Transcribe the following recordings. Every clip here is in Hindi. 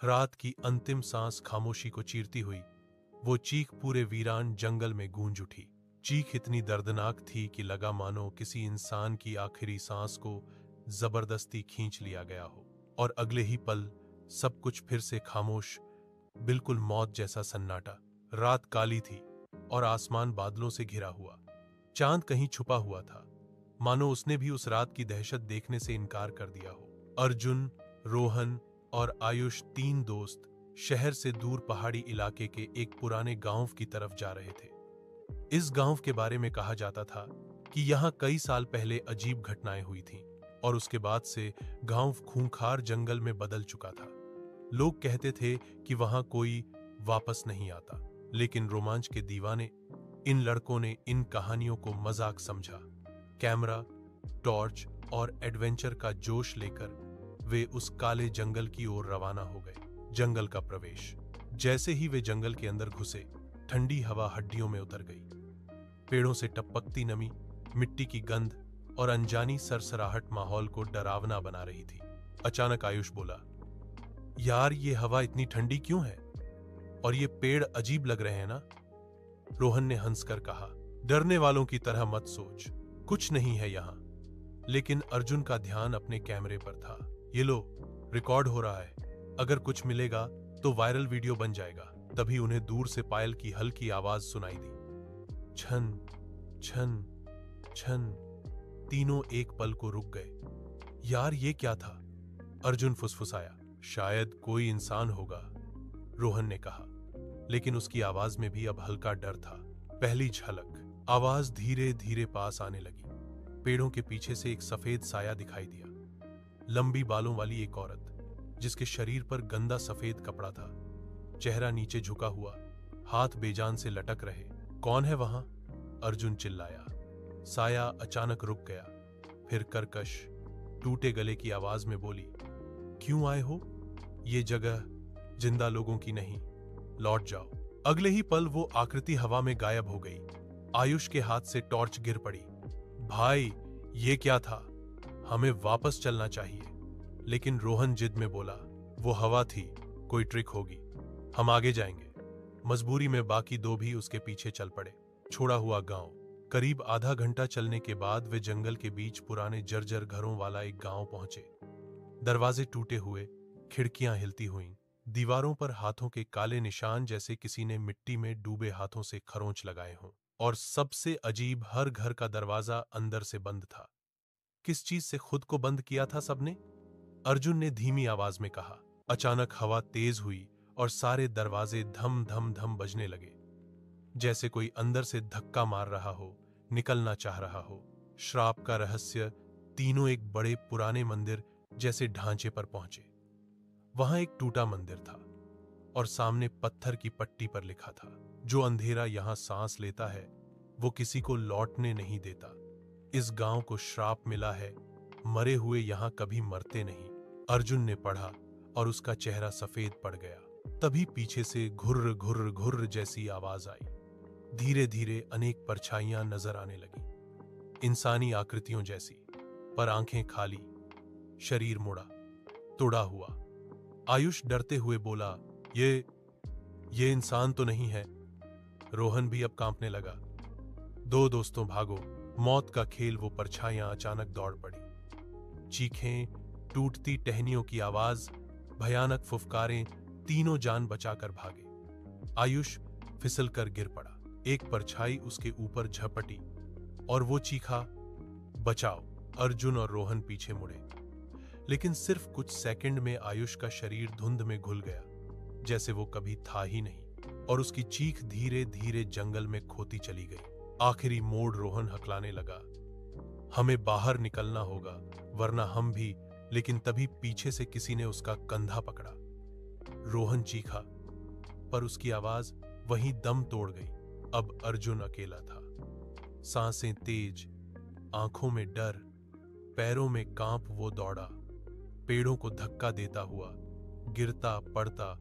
रात की अंतिम सांस खामोशी को चीरती हुई वो चीख पूरे वीरान जंगल में गूंज उठी। चीख इतनी दर्दनाक थी कि लगा मानो किसी इंसान की आखिरी सांस को जबरदस्ती खींच लिया गया हो। और अगले ही पल सब कुछ फिर से खामोश, बिल्कुल मौत जैसा सन्नाटा। रात काली थी और आसमान बादलों से घिरा हुआ। चांद कहीं छुपा हुआ था, मानो उसने भी उस रात की दहशत देखने से इनकार कर दिया हो। अर्जुन, रोहन और आयुष, तीन दोस्त शहर से दूर पहाड़ी इलाके के एक पुराने गांव की तरफ जा रहे थे। इस गांव के बारे में कहा जाता था कि यहां कई साल पहले अजीब घटनाएं हुई थीं और उसके बाद से गांव खूंखार जंगल में बदल चुका था। लोग कहते थे कि वहां कोई वापस नहीं आता, लेकिन रोमांच के दीवाने इन लड़कों ने इन कहानियों को मजाक समझा। कैमरा, टॉर्च और एडवेंचर का जोश लेकर वे उस काले जंगल की ओर रवाना हो गए। जंगल का प्रवेश। जैसे ही वे जंगल के अंदर घुसे, ठंडी हवा हड्डियों में उतर गई। पेड़ों से टपकती नमी, मिट्टी की गंध और अनजानी सरसराहट माहौल को डरावना बना रही थी। अचानक आयुष बोला, यार ये हवा इतनी ठंडी क्यों है? और ये पेड़ अजीब लग रहे हैं ना? रोहन ने हंसकर कहा, डरने वालों की तरह मत सोच, कुछ नहीं है यहां। लेकिन अर्जुन का ध्यान अपने कैमरे पर था। ये लो, रिकॉर्ड हो रहा है, अगर कुछ मिलेगा तो वायरल वीडियो बन जाएगा। तभी उन्हें दूर से पायल की हल्की आवाज सुनाई दी। छन छन छन। तीनों एक पल को रुक गए। यार ये क्या था? अर्जुन फुसफुसाया। शायद कोई इंसान होगा, रोहन ने कहा, लेकिन उसकी आवाज में भी अब हल्का डर था। पहली झलक। आवाज धीरे धीरे पास आने लगी। पेड़ों के पीछे से एक सफेद साया दिखाई दिया। लंबी बालों वाली एक औरत, जिसके शरीर पर गंदा सफेद कपड़ा था, चेहरा नीचे झुका हुआ, हाथ बेजान से लटक रहे। कौन है वहां? अर्जुन चिल्लाया। साया अचानक रुक गया, फिर कर्कश, टूटे गले की आवाज में बोली, क्यों आए हो? ये जगह जिंदा लोगों की नहीं, लौट जाओ। अगले ही पल वो आकृति हवा में गायब हो गई। आयुष के हाथ से टॉर्च गिर पड़ी। भाई, ये क्या था? हमें वापस चलना चाहिए। लेकिन रोहन जिद में बोला, वो हवा थी, कोई ट्रिक होगी, हम आगे जाएंगे। मजबूरी में बाकी दो भी उसके पीछे चल पड़े। छोड़ा हुआ गांव। करीब आधा घंटा चलने के बाद वे जंगल के बीच पुराने जर्जर घरों वाला एक गांव पहुंचे। दरवाजे टूटे हुए, खिड़कियां हिलती हुईं, दीवारों पर हाथों के काले निशान जैसे किसी ने मिट्टी में डूबे हाथों से खरोंच लगाए हों। और सबसे अजीब, हर घर का दरवाजा अंदर से बंद था। किस चीज से खुद को बंद किया था सबने? अर्जुन ने धीमी आवाज में कहा। अचानक हवा तेज हुई और सारे दरवाजे धम धम धम बजने लगे, जैसे कोई अंदर से धक्का मार रहा हो, निकलना चाह रहा हो। श्राप का रहस्य। तीनों एक बड़े पुराने मंदिर जैसे ढांचे पर पहुंचे। वहां एक टूटा मंदिर था और सामने पत्थर की पट्टी पर लिखा था, जो अंधेरा यहां सांस लेता है वो किसी को लौटने नहीं देता। इस गांव को श्राप मिला है, मरे हुए यहां कभी मरते नहीं। अर्जुन ने पढ़ा और उसका चेहरा सफेद पड़ गया। तभी पीछे से घुर्र घुर्र घुर्र जैसी आवाज आई। धीरे धीरे अनेक परछाइयां नजर आने लगी, इंसानी आकृतियों जैसी, पर आंखें खाली, शरीर मुड़ा, तोड़ा हुआ। आयुष डरते हुए बोला, ये इंसान तो नहीं है। रोहन भी अब कांपने लगा। दो दोस्तों भागो, मौत का खेल। वो परछाइयां अचानक दौड़ पड़ी। चीखें, टूटती टहनियों की आवाज, भयानक फुफकारें। तीनों जान बचाकर भागे। आयुष फिसल कर गिर पड़ा। एक परछाई उसके ऊपर झपटी और वो चीखा, बचाओ। अर्जुन और रोहन पीछे मुड़े, लेकिन सिर्फ कुछ सेकंड में आयुष का शरीर धुंध में घुल गया, जैसे वो कभी था ही नहीं, और उसकी चीख धीरे धीरे जंगल में खोती चली गई। आखिरी मोड़। रोहन हकलाने लगा, हमें बाहर निकलना होगा, वरना हम भी। लेकिन तभी पीछे से किसी ने उसका कंधा पकड़ा। रोहन चीखा, पर उसकी आवाज वहीं दम तोड़ गई। अब अर्जुन अकेला था। सांसें तेज, आंखों में डर, पैरों में कांप। वो दौड़ा, पेड़ों को धक्का देता हुआ, गिरता पड़ता।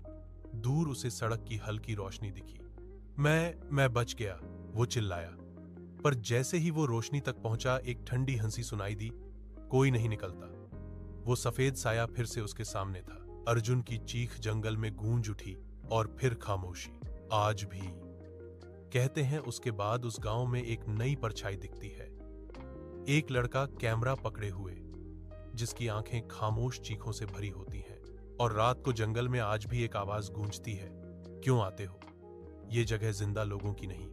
दूर उसे सड़क की हल्की रोशनी दिखी। मैं बच गया, वो चिल्लाया। पर जैसे ही वो रोशनी तक पहुंचा, एक ठंडी हंसी सुनाई दी। कोई नहीं निकलता। वो सफेद साया फिर से उसके सामने था। अर्जुन की चीख जंगल में गूंज उठी और फिर खामोशी। आज भी कहते हैं उसके बाद उस गांव में एक नई परछाई दिखती है। एक लड़का कैमरा पकड़े हुए, जिसकी आंखें खामोश चीखों से भरी होती हैं। और रात को जंगल में आज भी एक आवाज गूंजती है, क्यों आते हो? ये जगह जिंदा लोगों की नहीं,